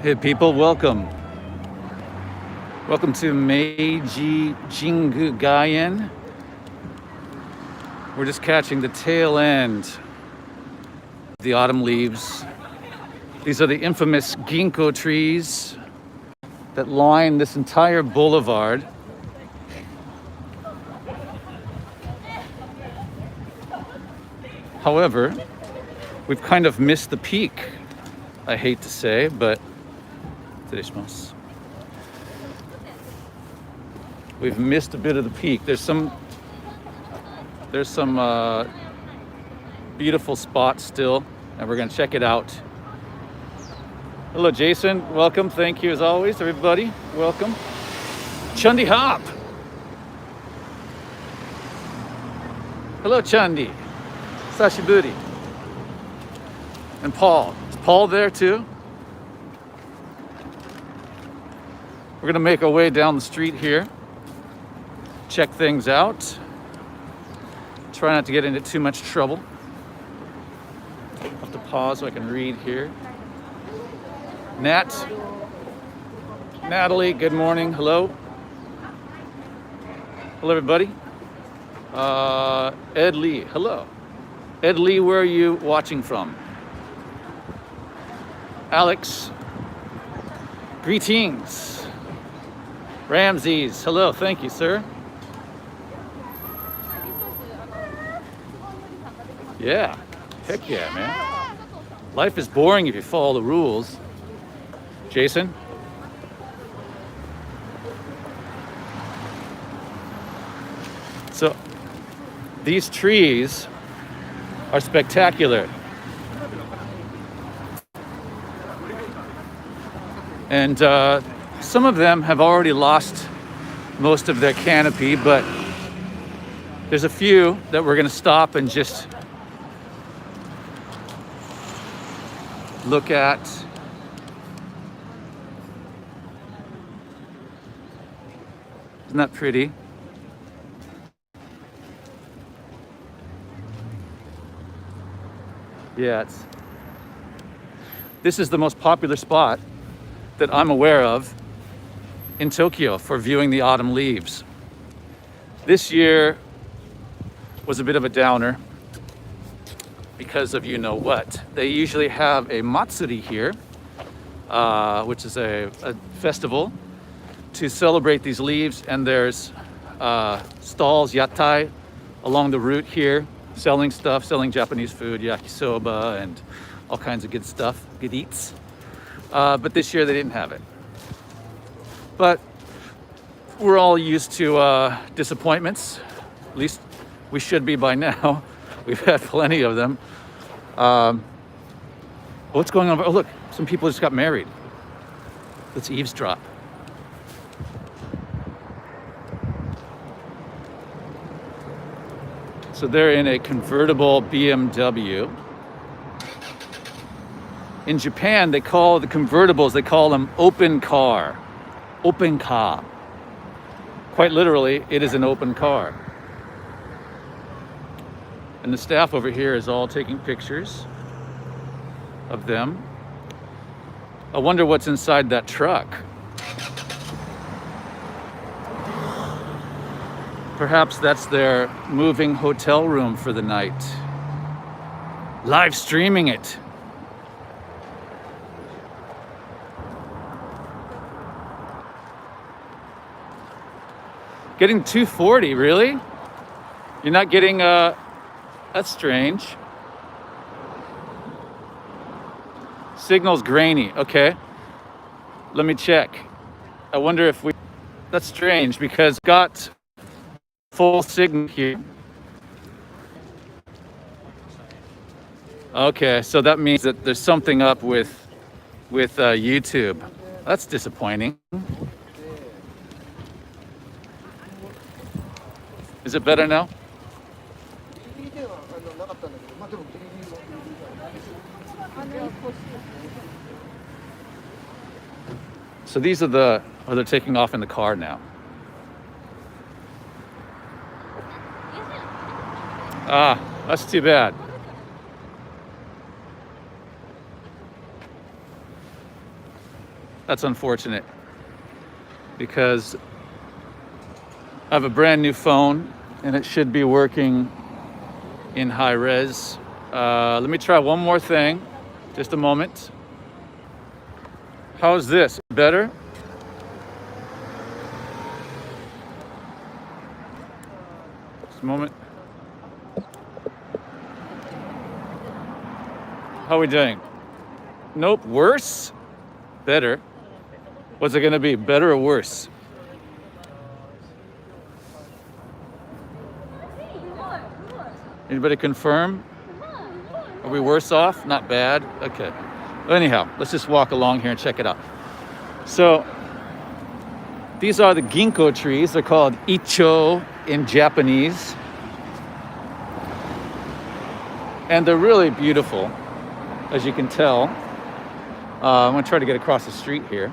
Hey people, welcome. Welcome to Meiji Jingu Gaien. We're just catching the tail end of the autumn leaves. These are the infamous Ginkgo trees that line this entire boulevard. However, we've kind of missed the peak, I hate to say, but we've missed a bit of the peak. There's some beautiful spots still, and we're gonna check it out. Hello, Jason. Welcome. Thank you as always, everybody. Welcome. Chandi Hop. Hello, Chandi. Sashiburi. And Paul. Is Paul there too? We're gonna make our way down the street here, check things out, try not to get into too much trouble. I'll have to pause so I can read here. Natalie, good morning, hello. Hello everybody. Ed Lee, hello. Ed Lee, where are you watching from? Alex, greetings. Ramses, hello, thank you, sir. Yeah, heck yeah, man. Life is boring if you follow the rules. Jason? So, these trees are spectacular. And some of them have already lost most of their canopy, but there's a few that we're gonna stop and just look at. Isn't that pretty? Yeah, this is the most popular spot that I'm aware of in Tokyo for viewing the autumn leaves. This year was a bit of a downer because of you know what. They usually have a matsuri here, which is a festival to celebrate these leaves, and there's stalls, yatai, along the route here, selling stuff, selling Japanese food, yakisoba, and all kinds of good stuff, good eats. But this year they didn't have it. But we're all used to disappointments. At least we should be by now. We've had plenty of them. What's going on? Oh, look, some people just got married. Let's eavesdrop. So they're in a convertible BMW. In Japan, they call the convertibles, they call them open car. Open car. Quite literally, it is an open car. And the staff over here is all taking pictures of them. I wonder what's inside that truck. Perhaps that's their moving hotel room for the night. Live streaming it. Getting 240, really? You're not getting, that's strange. Signal's grainy, okay. Let me check. I wonder if that's strange because got full signal here. Okay, so that means that there's something up with YouTube. That's disappointing. Is it better now? So these are they're taking off in the car now. Ah, that's too bad. That's unfortunate because I have a brand new phone and it should be working in high res. Let me try one more thing. Just a moment. How's this? Better? Just a moment. How are we doing? Nope, worse? Better. What's it gonna be? Better or worse? Anybody confirm? Are we worse off? Not bad? Okay. Anyhow, let's just walk along here and check it out. So, these are the Ginkgo trees. They're called Ichou in Japanese. And they're really beautiful, as you can tell. I'm gonna try to get across the street here.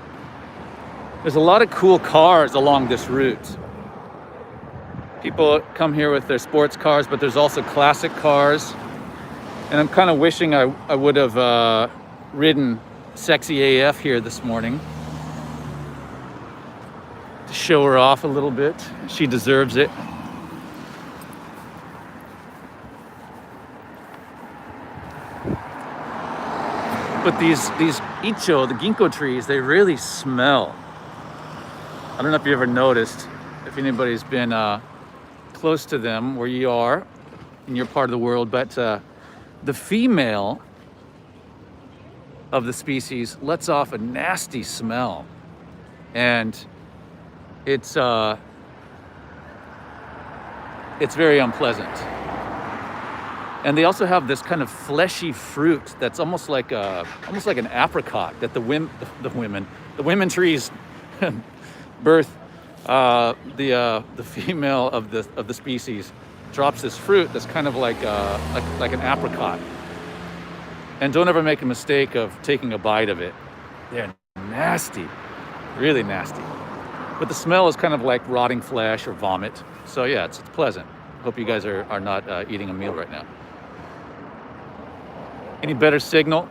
There's a lot of cool cars along this route. People come here with their sports cars, but there's also classic cars. And I'm kind of wishing I would have ridden Sexy AF here this morning to show her off a little bit. She deserves it. But these Ichou, the Ginkgo trees, they really smell. I don't know if you ever noticed, if anybody's been close to them where you are in your part of the world, but the female of the species lets off a nasty smell, and it's very unpleasant. And they also have this kind of fleshy fruit that's almost like an apricot that the women trees birth. The female of the species drops this fruit that's kind of like an apricot. And don't ever make a mistake of taking a bite of it. They're nasty, really nasty. But the smell is kind of like rotting flesh or vomit. So yeah, it's pleasant. Hope you guys are not eating a meal right now. Any better signal?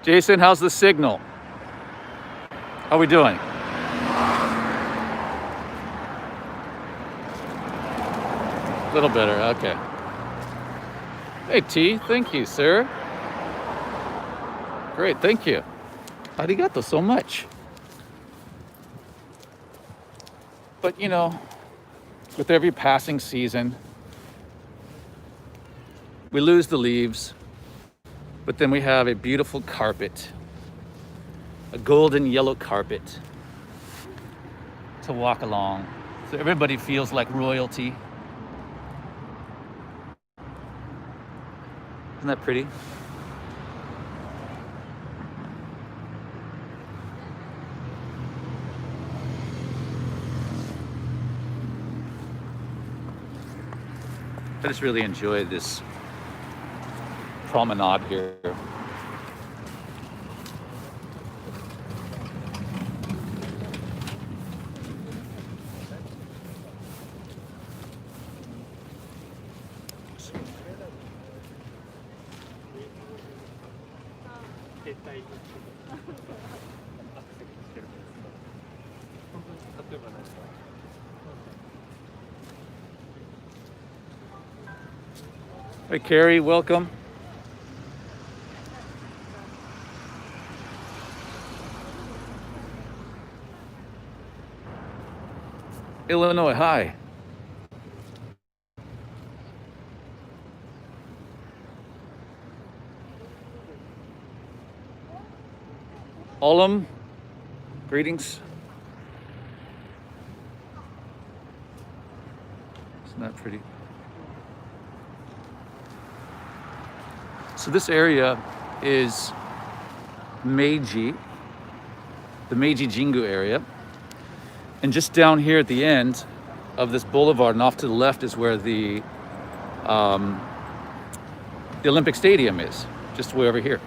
Jason, how's the signal? How are we doing? A little better, okay. Hey T, thank you, sir. Great, thank you. Arigato so much. But you know, with every passing season, we lose the leaves, but then we have a beautiful carpet, a golden yellow carpet to walk along. So everybody feels like royalty. Isn't that pretty? I just really enjoy this promenade here. Hey Carrie, welcome. Illinois, hi. Olam, greetings. Isn't that pretty? So this area is Meiji, the Meiji Jingu area. And just down here at the end of this boulevard and off to the left is where the Olympic Stadium is, just way over here.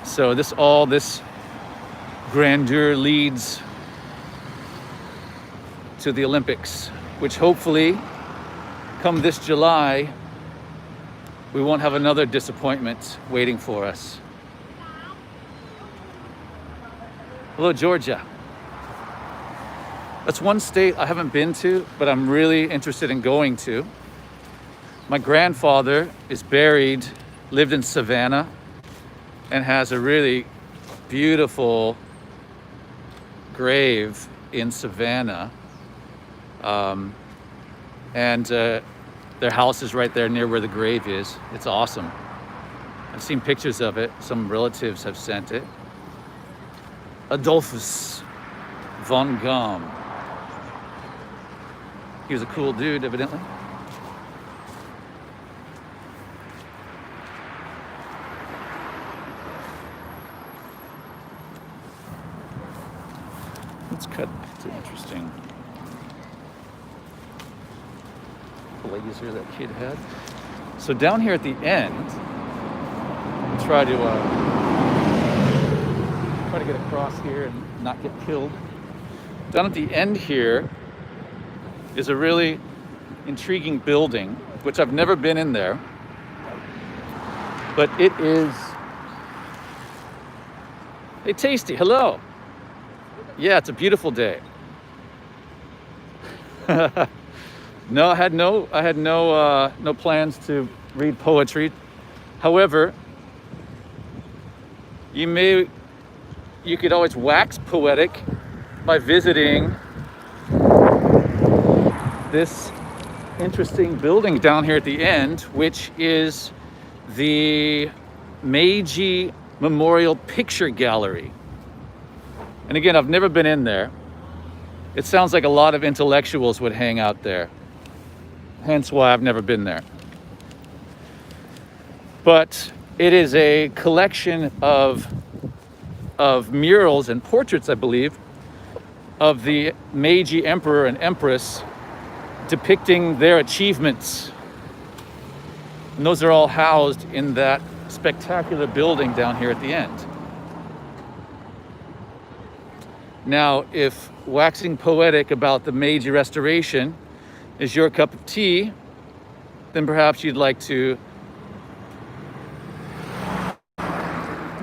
So this grandeur leads to the Olympics, which hopefully come this July, we won't have another disappointment waiting for us. Hello, Georgia. That's one state I haven't been to, but I'm really interested in going to. My grandfather is buried, lived in Savannah, and has a really beautiful grave in Savannah. Their house is right there near where the grave is. It's awesome. I've seen pictures of it. Some relatives have sent it. Adolphus von Gomm. He was a cool dude, evidently. Let's cut to interesting blazer that kid had. So down here at the end, try to get across here and not get killed. Down at the end here is a really intriguing building, which I've never been in there, but it is. Hey, Tasty, hello. Yeah, it's a beautiful day. No, I had no plans to read poetry. However, you could always wax poetic by visiting this interesting building down here at the end, which is the Meiji Memorial Picture Gallery. And again, I've never been in there. It sounds like a lot of intellectuals would hang out there. Hence why I've never been there. But it is a collection of murals and portraits, I believe, of the Meiji Emperor and Empress depicting their achievements. And those are all housed in that spectacular building down here at the end. Now, if waxing poetic about the Meiji Restoration is your cup of tea, then perhaps you'd like to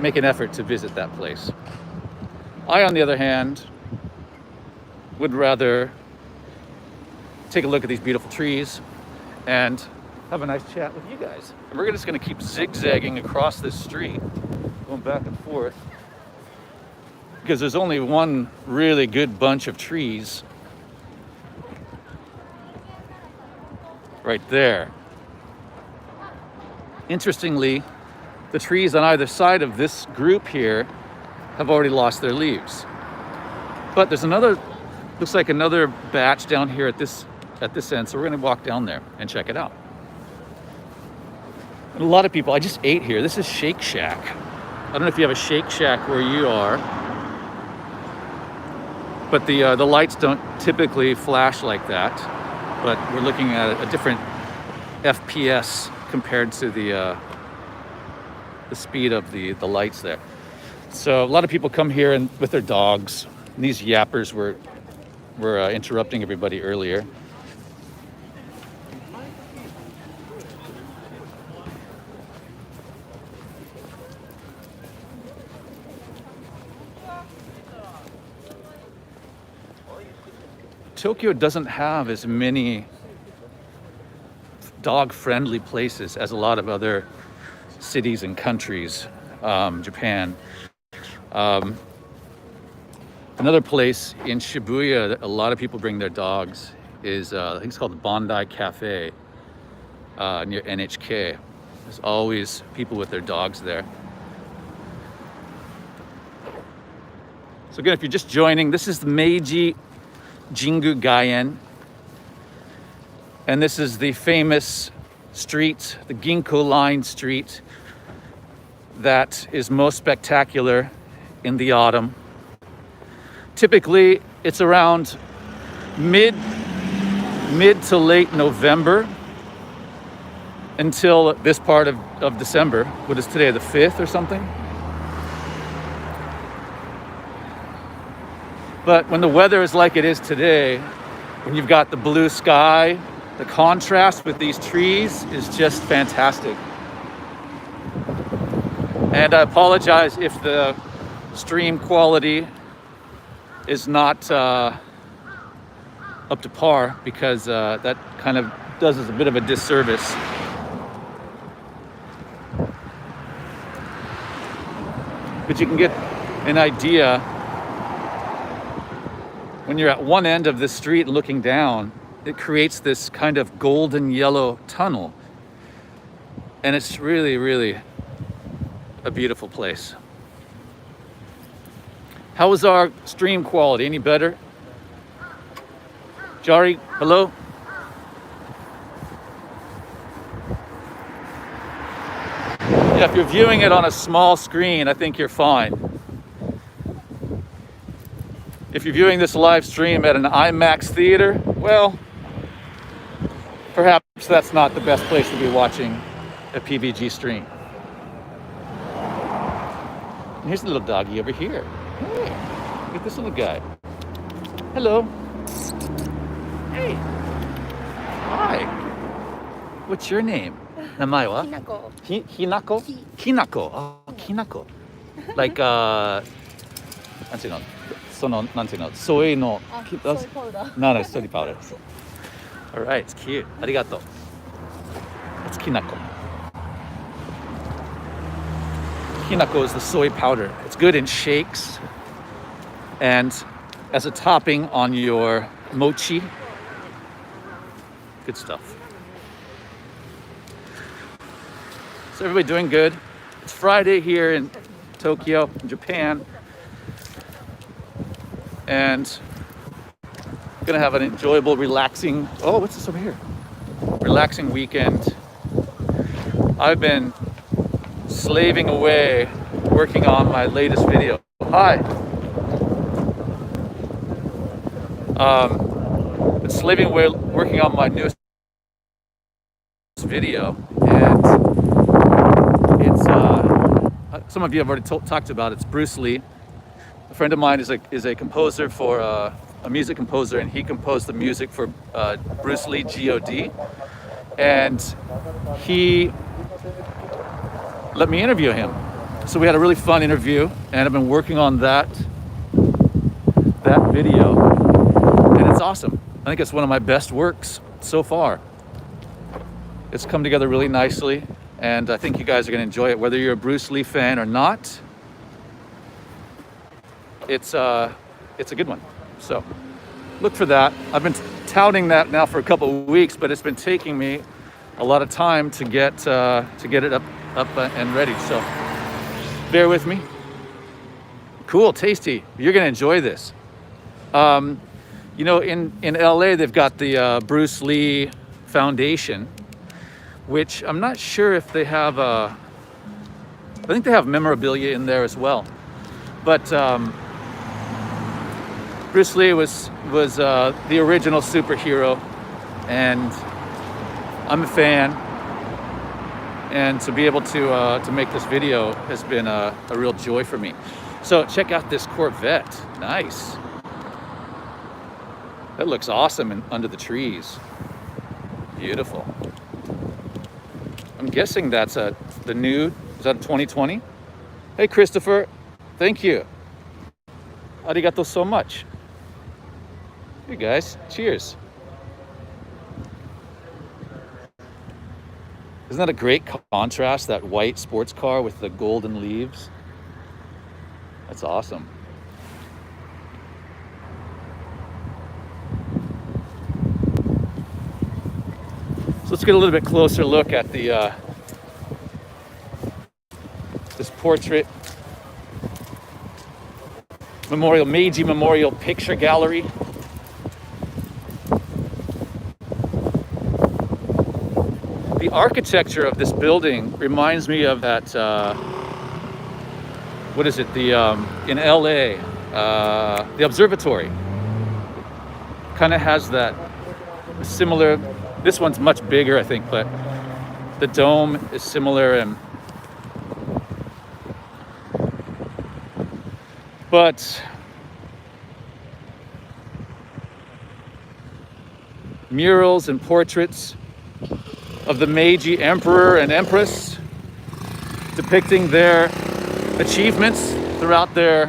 make an effort to visit that place. I, on the other hand, would rather take a look at these beautiful trees and have a nice chat with you guys. And we're just gonna keep zigzagging across this street, going back and forth, because there's only one really good bunch of trees right there. Interestingly, the trees on either side of this group here have already lost their leaves. But there's looks like another batch down here at this end, so we're gonna walk down there and check it out. And a lot of people, I just ate here. This is Shake Shack. I don't know if you have a Shake Shack where you are, but the lights don't typically flash like that. But we're looking at a different FPS compared to the speed of the lights there. So a lot of people come here and with their dogs. And these yappers were interrupting everybody earlier. Tokyo doesn't have as many dog-friendly places as a lot of other cities and countries. Japan. Another place in Shibuya that a lot of people bring their dogs is, I think it's called the Bondi Cafe near NHK. There's always people with their dogs there. So again, if you're just joining, this is the Meiji Jingu Gaien. And this is the famous street, the Ginko line street, that is most spectacular in the autumn. Typically, it's around mid to late November until this part of December. What is today, the 5th or something? But when the weather is like it is today, when you've got the blue sky, the contrast with these trees is just fantastic. And I apologize if the stream quality is not up to par, because that kind of does us a bit of a disservice. But you can get an idea when you're at one end of the street looking down. It creates this kind of golden yellow tunnel, and it's really, really a beautiful place. How is our stream quality? Any better? Jari, hello? Yeah, if you're viewing it on a small screen, I think you're fine. If you're viewing this live stream at an IMAX theater, well, perhaps that's not the best place to be watching a PVG stream. And here's a little doggy over here. Hey, look at this little guy. Hello. Hey. Hi. What's your name? Namae wa? Hinako. Hinako? Kinako. Oh, Kinako. Like, なんていうの? その、なんていうの? Soy no. Soy powder. No, no, soy powder. All right, it's cute. Arigato. It's Kinako. Kinako is the soy powder. It's good in shakes and as a topping on your mochi. Good stuff. So everybody doing good? It's Friday here in Tokyo, Japan. And gonna have an enjoyable, relaxing, oh, what's this over here? Relaxing weekend. I've been slaving away working on my latest video. Hi. Been slaving away working on my newest video, and it's some of you have already talked about it. It's Bruce Lee. A friend of mine is a composer for a music composer, and he composed the music for Bruce Lee God, and he let me interview him. So we had a really fun interview, and I've been working on that video, and it's awesome. I think it's one of my best works so far. It's come together really nicely, and I think you guys are going to enjoy it, whether you're a Bruce Lee fan or not. It's a good one. So look for that. I've been touting that now for a couple of weeks, but it's been taking me a lot of time to get it up and ready. So bear with me. Cool, tasty. You're gonna enjoy this. You know, in LA they've got the Bruce Lee Foundation, which I'm not sure if they have. I think they have memorabilia in there as well, but Bruce Lee was the original superhero, and I'm a fan. And to be able to make this video has been a real joy for me. So check out this Corvette. Nice. That looks awesome under the trees. Beautiful. I'm guessing that's the new, is that a 2020? Hey, Christopher, thank you. Arigato so much. Hey guys, cheers. Isn't that a great contrast, that white sports car with the golden leaves? That's awesome. So let's get a little bit closer look at the this portrait memorial, Meiji Memorial Picture Gallery. The architecture of this building reminds me of that, what is it, in LA, the observatory. Kind of has that similar, this one's much bigger, I think, but the dome is similar. But murals and portraits of the Meiji Emperor and Empress, depicting their achievements throughout their,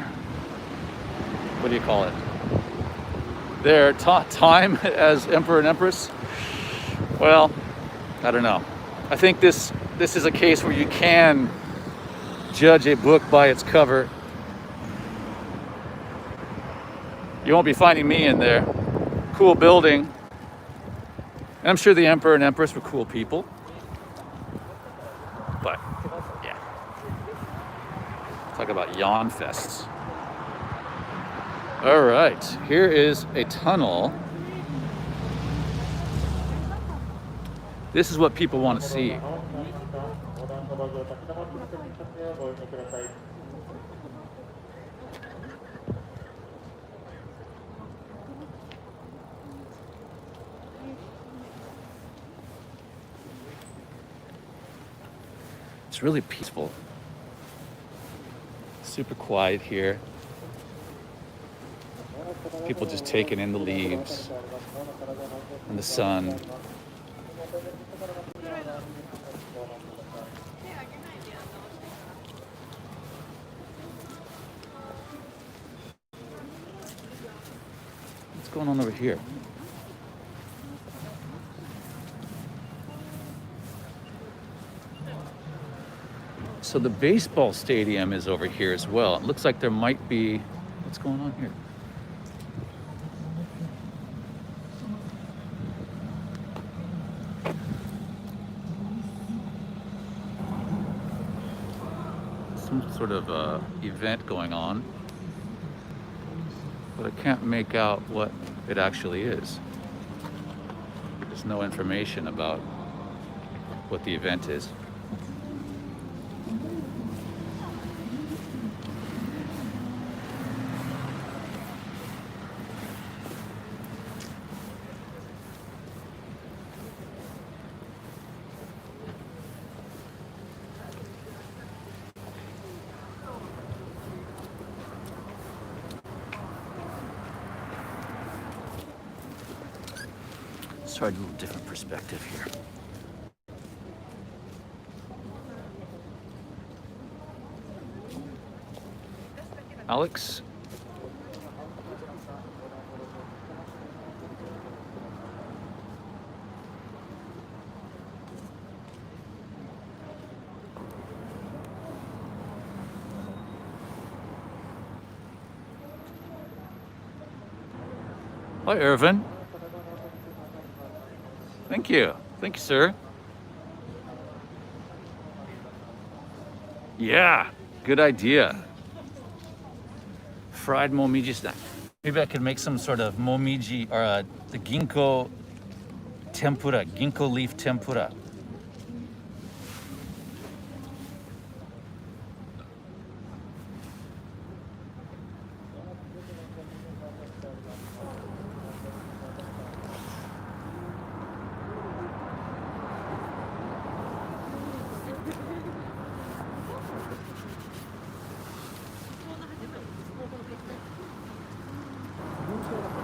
what do you call it? Their time as Emperor and Empress. Well, I don't know. I think this is a case where you can judge a book by its cover. You won't be finding me in there. Cool building. And I'm sure the Emperor and Empress were cool people. But, yeah. Talk about yawn fests. All right, here is a tunnel. This is what people want to see. It's really peaceful. Super quiet here. People just taking in the leaves and the sun. What's going on over here? So the baseball stadium is over here as well. It looks like there might be, what's going on here? Some sort of event going on, but I can't make out what it actually is. There's no information about what the event is. Let's try a little different perspective here. Alex? Hi, Irvin. Thank you. Thank you, sir. Yeah, good idea. Fried momiji snack. Maybe I could make some sort of momiji or the ginkgo tempura, ginkgo leaf tempura.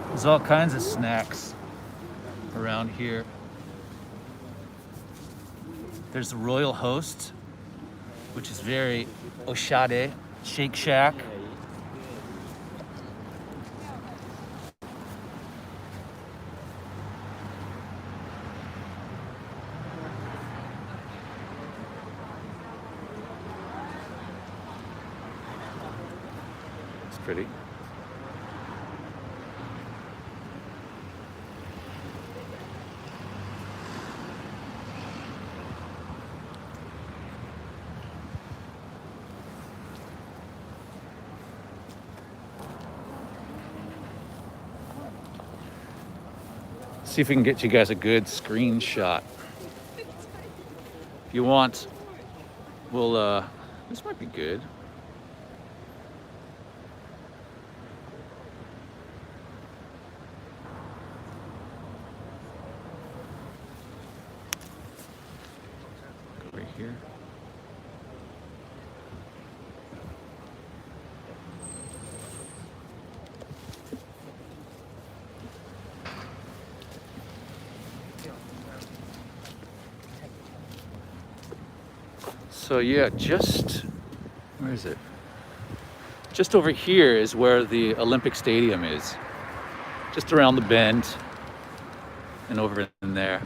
There's all kinds of snacks around here. There's the Royal Host, which is very oshade, Shake Shack. It's pretty. See if we can get you guys a good screenshot. If you want, we'll, this might be good. Go right here. So yeah, where is it? Just over here is where the Olympic Stadium is. Just around the bend and over in there.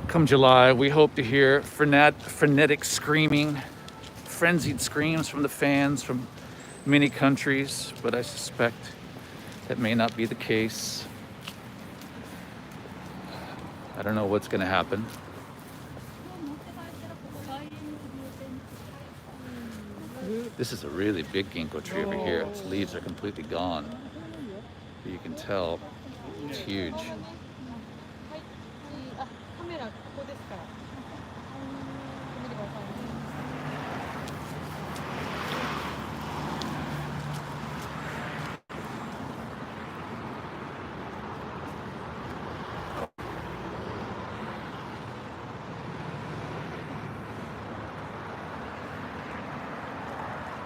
Come July, we hope to hear frenetic screaming, frenzied screams from the fans from many countries, but I suspect that may not be the case. I don't know what's going to happen. This is a really big ginkgo tree over here. Its leaves are completely gone. But you can tell it's huge.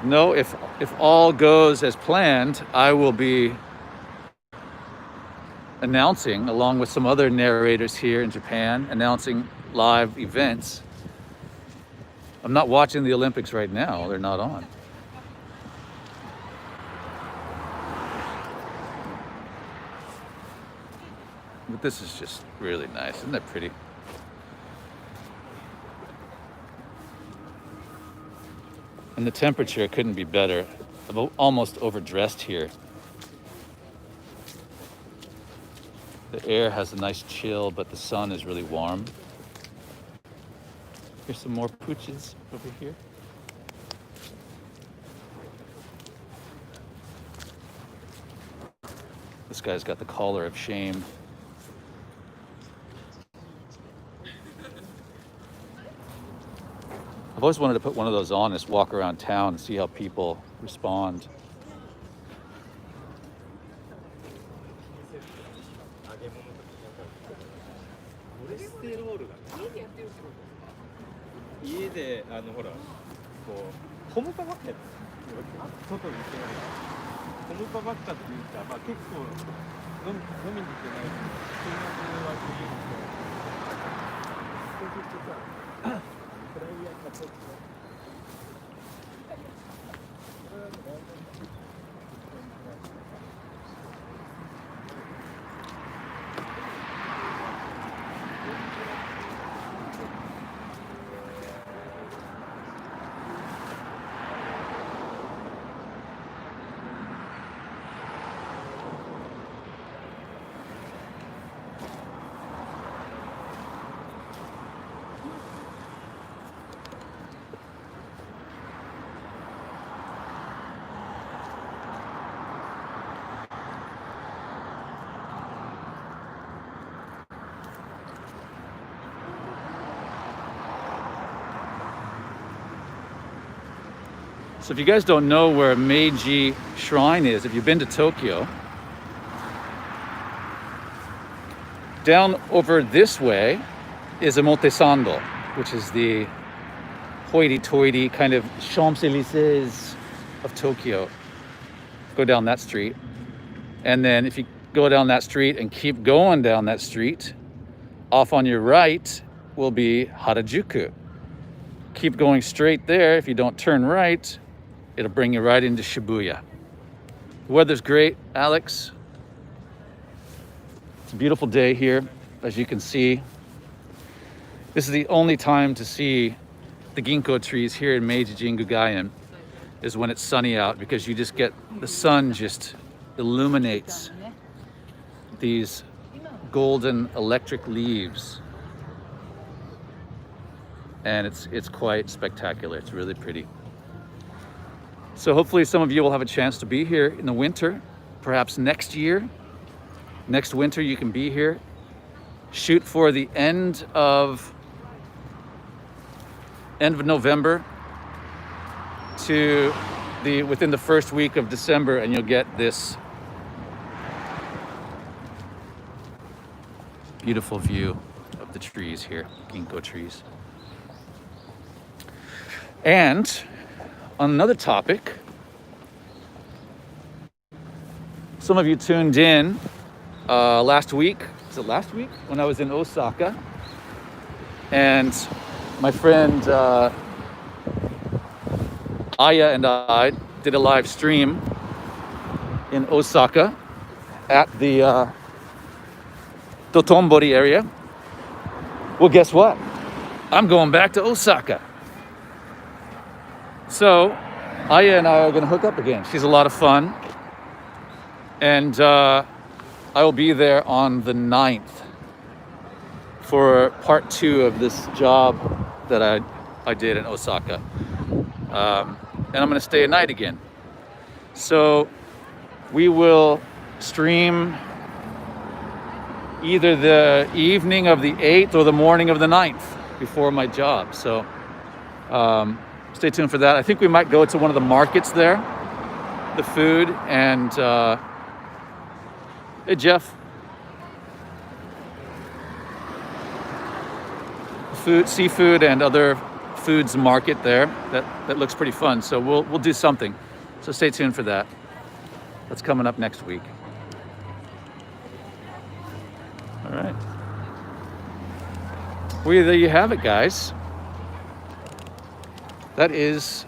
No, if all goes as planned, I will be announcing, along with some other narrators here in Japan, announcing live events. I'm not watching the Olympics right now, they're not on. But this is just really nice, isn't that pretty? And the temperature couldn't be better. I'm almost overdressed here. The air has a nice chill, but the sun is really warm. Here's some more pooches over here. This guy's got the collar of shame. I've always wanted to put one of those on and just walk around town and see how people respond. So if you guys don't know where Meiji Shrine is, if you've been to Tokyo, down over this way is Omotesando, which is the hoity-toity kind of Champs-Élysées of Tokyo. Go down that street. And then if you go down that street and keep going down that street, off on your right will be Harajuku. Keep going straight there. If you don't turn right, it'll bring you right into Shibuya. The weather's great, Alex. It's a beautiful day here, as you can see. This is the only time to see the Ginkgo trees here in Meiji Jingu Gaien is when it's sunny out, because you just get, the sun just illuminates these golden electric leaves. And it's quite spectacular. It's really pretty. So hopefully some of you will have a chance to be here in the winter, perhaps next year. Next winter you can be here. Shoot for the end of November to within the first week of December, and you'll get this beautiful view of the trees here, Ginkgo trees. And on another topic, some of you tuned in last week. Was it last week? When I was in Osaka. And My friend Aya and I did a live stream in Osaka at the Dotonbori area. Well, guess what? I'm going back to Osaka. So Aya and I are going to hook up again. She's a lot of fun. And I will be there on the 9th for part 2 of this job that I did in Osaka. And I'm going to stay a night again. So we will stream either the evening of the 8th or the morning of the 9th before my job. So stay tuned for that. I think we might go to one of the markets there, the food, and hey Jeff, seafood and other foods market there. That looks pretty fun. So we'll do something. So stay tuned for that. That's coming up next week. All right. Well, there you have it, guys. That is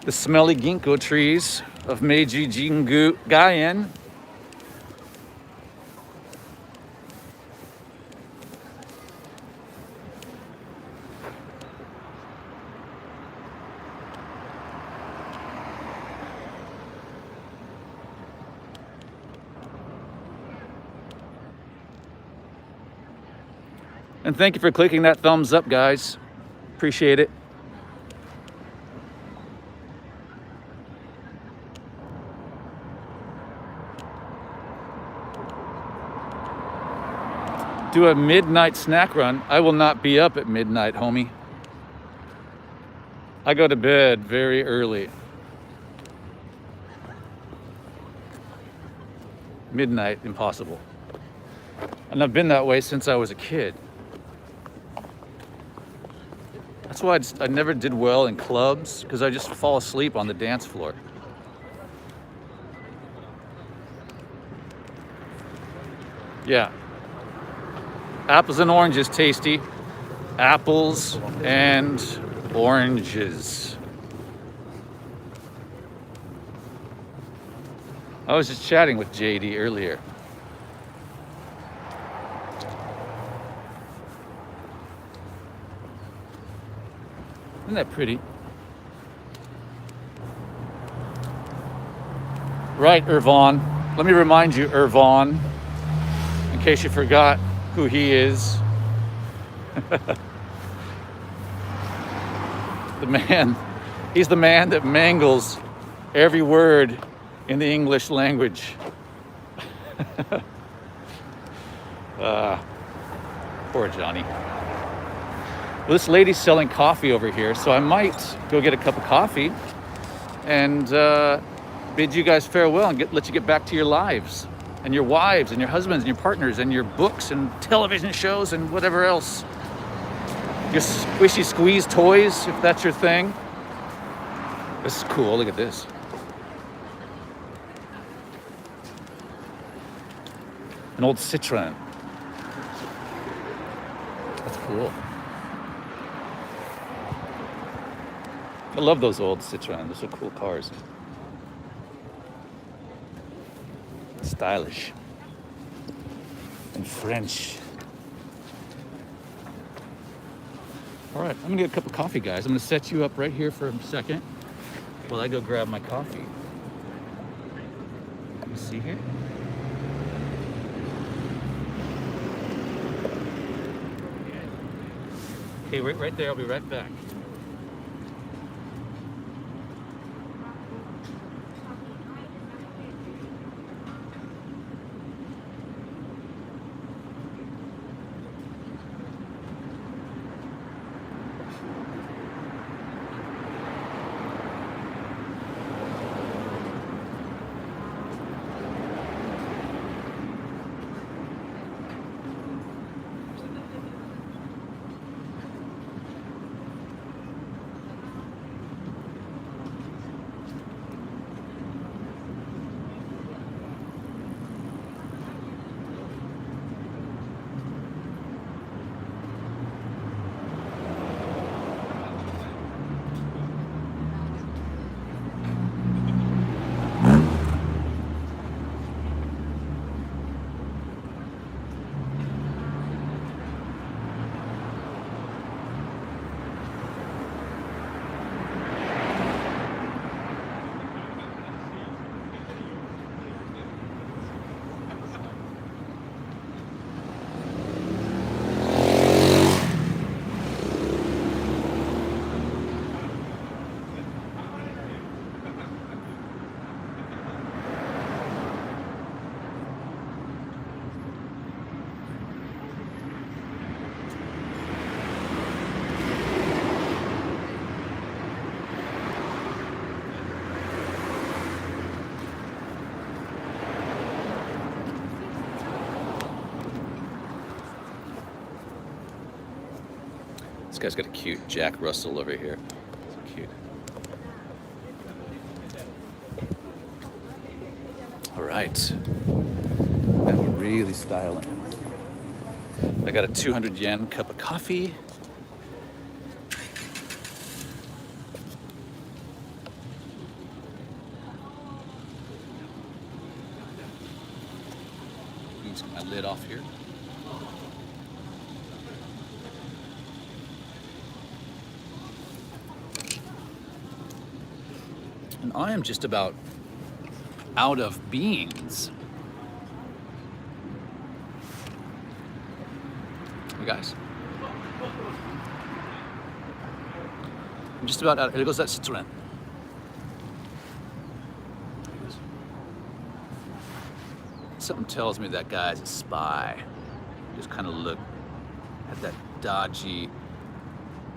the smelly Ginkgo trees of Meiji Jingu Gaien. And thank you for clicking that thumbs up, guys. Appreciate it. Do a midnight snack run. I will not be up at midnight, homie. I go to bed very early. Midnight, impossible. And I've been that way since I was a kid. That's why I never did well in clubs, because I just fall asleep on the dance floor. Yeah. Apples and oranges, tasty. Apples and oranges. I was just chatting with JD earlier. Isn't that pretty? Right, Irvon. Let me remind you, Irvon, in case you forgot who he is. The man, he's the man that mangles every word in the English language. Poor Johnny. Well, this lady's selling coffee over here, so I might go get a cup of coffee and bid you guys farewell and let you get back to your lives and your wives and your husbands and your partners and your books and television shows and whatever else. Your squishy squeeze toys, if that's your thing. This is cool, look at this. An old Citroen. That's cool. I love those old Citroen. Those are cool cars. Stylish. And French. All right, I'm gonna get a cup of coffee, guys. I'm gonna set you up right here for a second while I go grab my coffee. Let me see here. Okay, wait right there. I'll be right back. This guy's got a cute Jack Russell over here. So cute. All right. Now we're really styling. I got a 200 yen cup of coffee. Let's get my lid off here. And I am just about out of beans. You guys? I'm just about out. There goes that citron. Something tells me that guy's a spy. Just kind of look at that dodgy.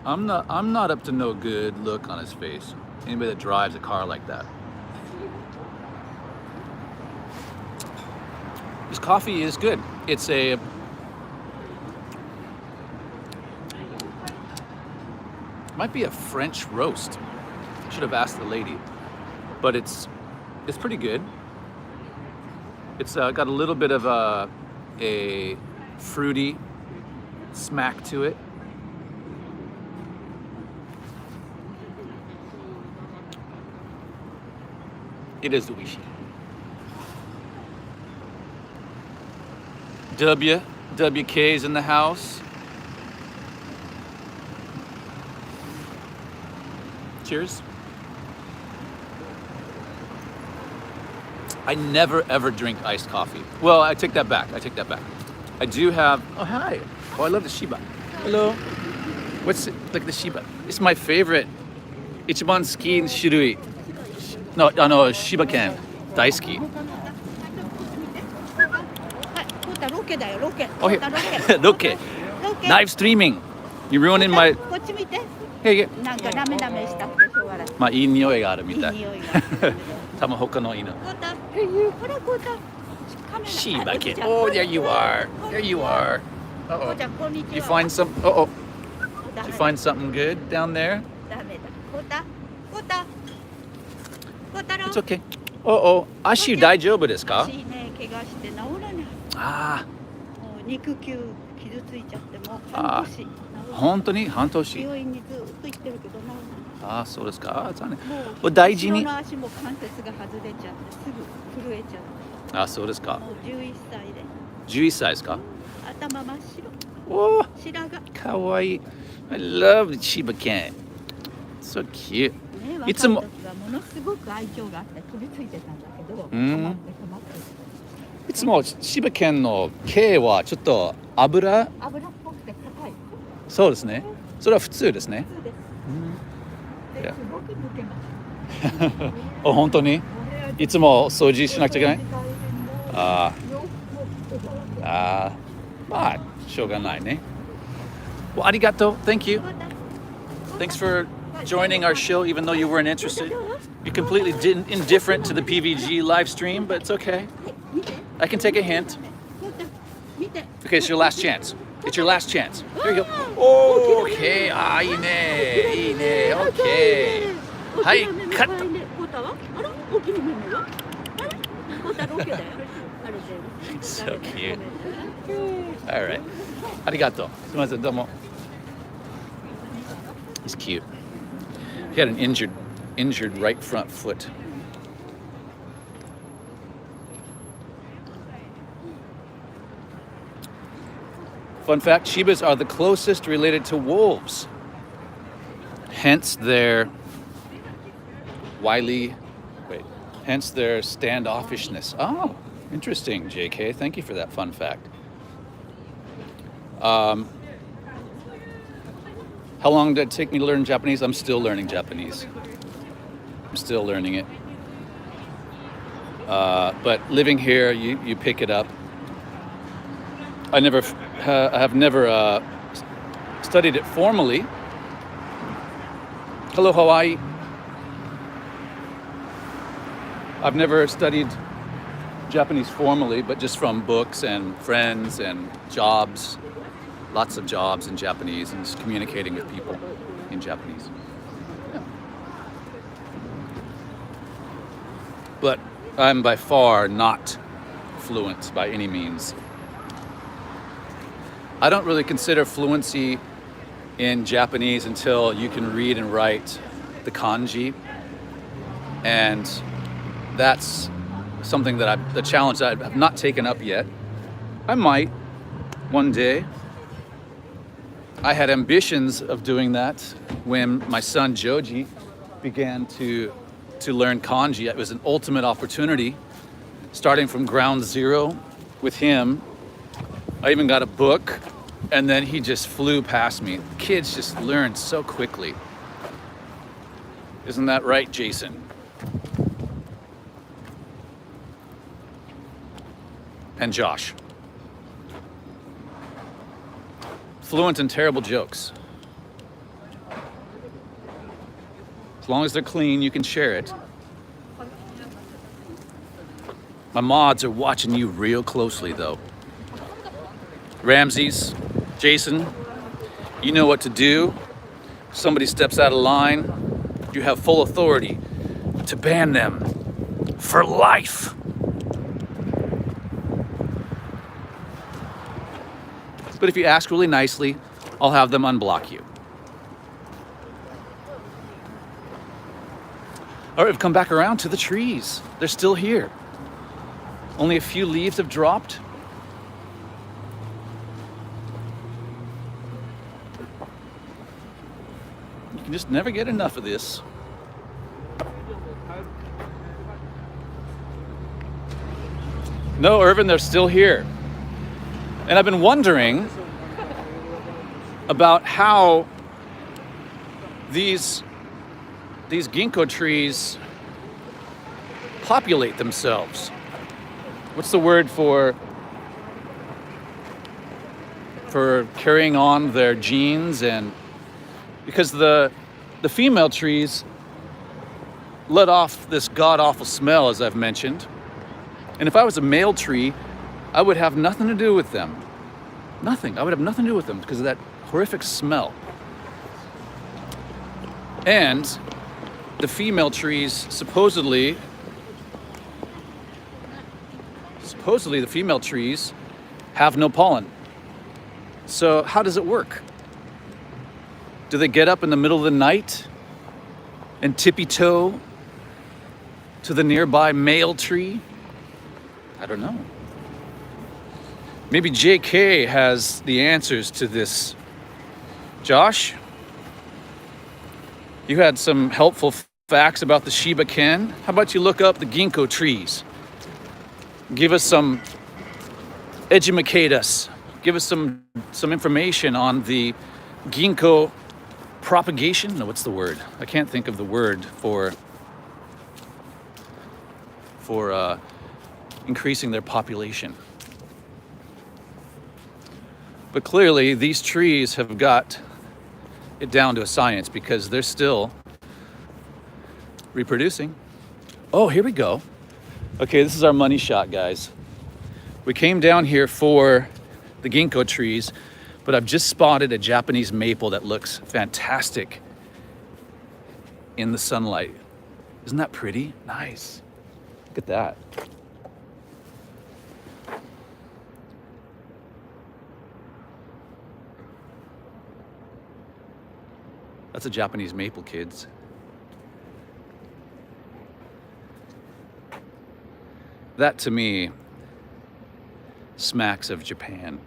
I'm not up to no good look on his face. Anybody that drives a car like that. This coffee is good. It's a might be a French roast. Should have asked the lady, but it's pretty good. It's got a little bit of a fruity smack to it. It is oishi. WK's in the house. Cheers. I never ever drink iced coffee. Well, I take that back. I do have. Oh hi. Oh, I love the Shiba. Hello. What's it? Look at the Shiba. It's my favorite. Ichiban suki shirui. No, Shiba Ken. Daisuki. Oh, here. Loke. Live streaming. You're ruining my. Hey, yeah. まあいい匂いがあるみたい。多分他の犬。Shiba Ken. Oh, there you are. There you are. Uh-oh. Did you find some? Uh-oh. Did you find something good down there? It's okay. Uh-oh. 足大丈夫ですか？ああ。肉球傷ついちゃっても半年。本当に半年。病院にずっと行ってるけどああ、そうですか。残念。お大事に。後ろの足も関節が外れちゃってすぐ震えちゃって。あ、そうですか。もう11歳で。11歳ですか？頭真っ白。おお。白髪。かわいい。I love the Shiba Ken. So cute. いつも。ものすごく愛嬌があって飛びついてたんだけど。いつもシバ犬の毛はちょっと油っぽくて硬い。そうですね。それは普通ですね。普通です。すごく抜けます。あ、本当に？いつも掃除しなくちゃいけない？ああ、まあしょうがないね。Well, ありがとう。Thank you. Thanks for joining our show, even though you weren't interested. You're completely indifferent to the PVG live stream, but it's okay. I can take a hint. Okay, it's your last chance. It's your last chance. Here you go. Okay. あ、いいね。いいね。Okay. はい、カット。So cute. All right. ありがとう。すみません、どうも。He's cute. He had an injured right front foot. Fun fact, Shibas are the closest related to wolves. Hence their hence their standoffishness. Oh, interesting, JK. Thank you for that fun fact. How long did it take me to learn Japanese? I'm still learning Japanese. I'm still learning it. But living here, you pick it up. I have never studied it formally. Hello, Hawaii. I've never studied Japanese formally, but just from books and friends and jobs. lots of jobs in Japanese and just communicating with people in Japanese. Yeah. But I'm by far not fluent by any means. I don't really consider fluency in Japanese until you can read and write the kanji, and that's something that the challenge that I've not taken up yet. I might one day. I had ambitions of doing that when my son Joji began to learn kanji. It was an ultimate opportunity, starting from ground zero with him. I even got a book, and then he just flew past me. Kids just learn so quickly. Isn't that right, Jason? And Josh. Fluent in terrible jokes. As long as they're clean, you can share it. My mods are watching you real closely, though. Ramses, Jason, you know what to do. If somebody steps out of line, you have full authority to ban them for life. But if you ask really nicely, I'll have them unblock you. All right, we've come back around to the trees. They're still here. Only a few leaves have dropped. You can just never get enough of this. No, Irvin, they're still here. And I've been wondering about how these ginkgo trees populate themselves. What's the word for carrying on their genes? And because the female trees let off this god-awful smell, as I've mentioned. And if I was a male tree, I would have nothing to do with them. Nothing. I would have nothing to do with them because of that horrific smell. And the female trees, supposedly the female trees have no pollen. So how does it work? Do they get up in the middle of the night and tippy-toe to the nearby male tree? I don't know. Maybe JK has the answers to this. Josh, you had some helpful facts about the Shiba Ken. How about you look up the Ginkgo trees? Give us educate us. Give us some information on the Ginkgo propagation. No, what's the word? I can't think of the word for increasing their population. But clearly, these trees have got it down to a science because they're still reproducing. Oh, here we go. Okay, this is our money shot, guys. We came down here for the ginkgo trees, but I've just spotted a Japanese maple that looks fantastic in the sunlight. Isn't that pretty? Nice. Look at that. That's a Japanese maple, kids. That, to me, smacks of Japan.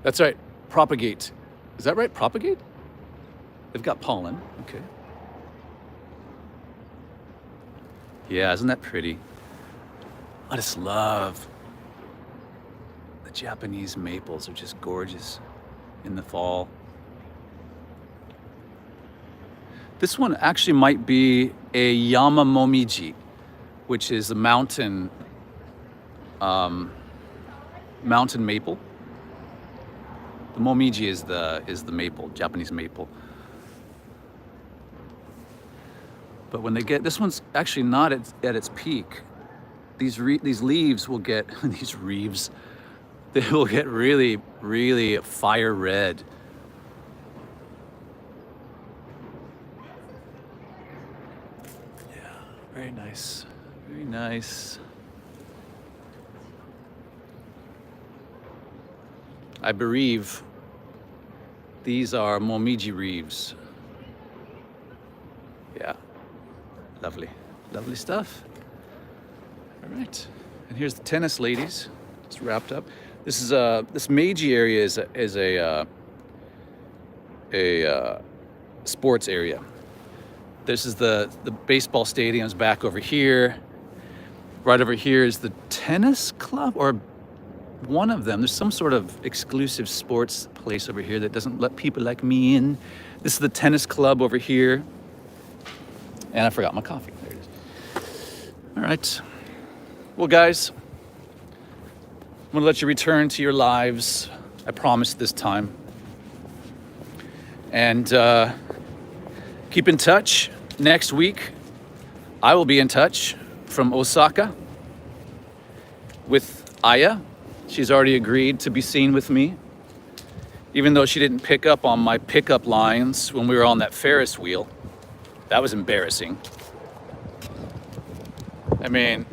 That's right, propagate. Is that right, propagate? They've got pollen, okay. Yeah, isn't that pretty? I just love the Japanese maples. Are just gorgeous in the fall. This one actually might be a Yamamomiji, which is a mountain maple. The momiji is the maple, Japanese maple. But when they get, this one's actually not at its peak. These leaves will get, these reeves, they will get really, really fire red. Yeah, very nice, very nice. I believe these are Momiji reeves. Yeah, lovely, lovely stuff. All right, and here's the tennis ladies. It's wrapped up. This is this Meiji area is a sports area. This is the baseball stadium's back over here. Right over here is the tennis club, or one of them. There's some sort of exclusive sports place over here that doesn't let people like me in. This is the tennis club over here. And I forgot my coffee. There it is. All right. Well, guys, I'm gonna let you return to your lives. I promise this time. And keep in touch. Next week, I will be in touch from Osaka with Aya. She's already agreed to be seen with me, even though she didn't pick up on my pickup lines when we were on that Ferris wheel. That was embarrassing. I mean,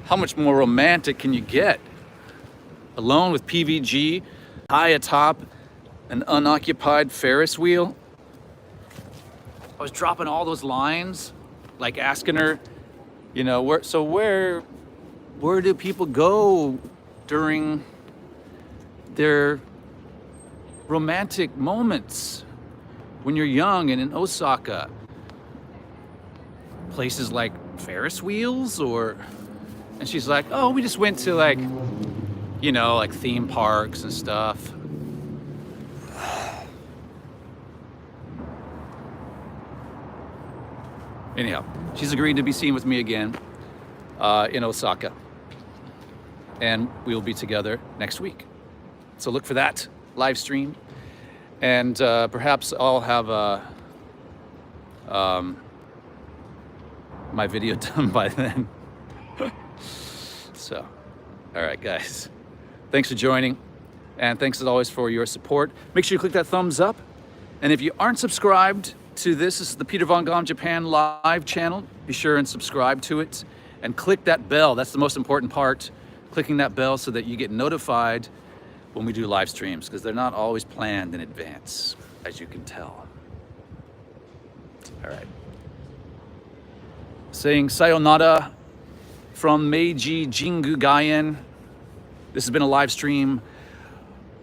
how much more romantic can you get? Alone with PVG, high atop an unoccupied Ferris wheel. I was dropping all those lines, like asking her, you know, where do people go during their romantic moments when you're young and in Osaka? Places like Ferris wheels, and she's like, oh, we just went to like, you know, like theme parks and stuff. Anyhow, she's agreed to be seen with me again in Osaka. And we will be together next week. So look for that live stream. And perhaps I'll have my video done by then. So, all right, guys. Thanks for joining. And thanks as always for your support. Make sure you click that thumbs up. And if you aren't subscribed to this is the Peter Von Gomm Japan live channel. Be sure and subscribe to it. And click that bell. That's the most important part. Clicking that bell so that you get notified when we do live streams, because they're not always planned in advance, as you can tell. All right. Saying sayonara from Meiji Jingu Gaien. This has been a live stream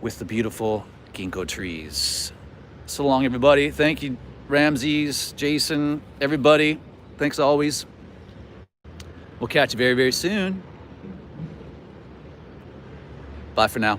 with the beautiful Ginkgo trees. So long, everybody. Thank you, Ramses, Jason, everybody. Thanks always. We'll catch you very, very soon. Bye for now.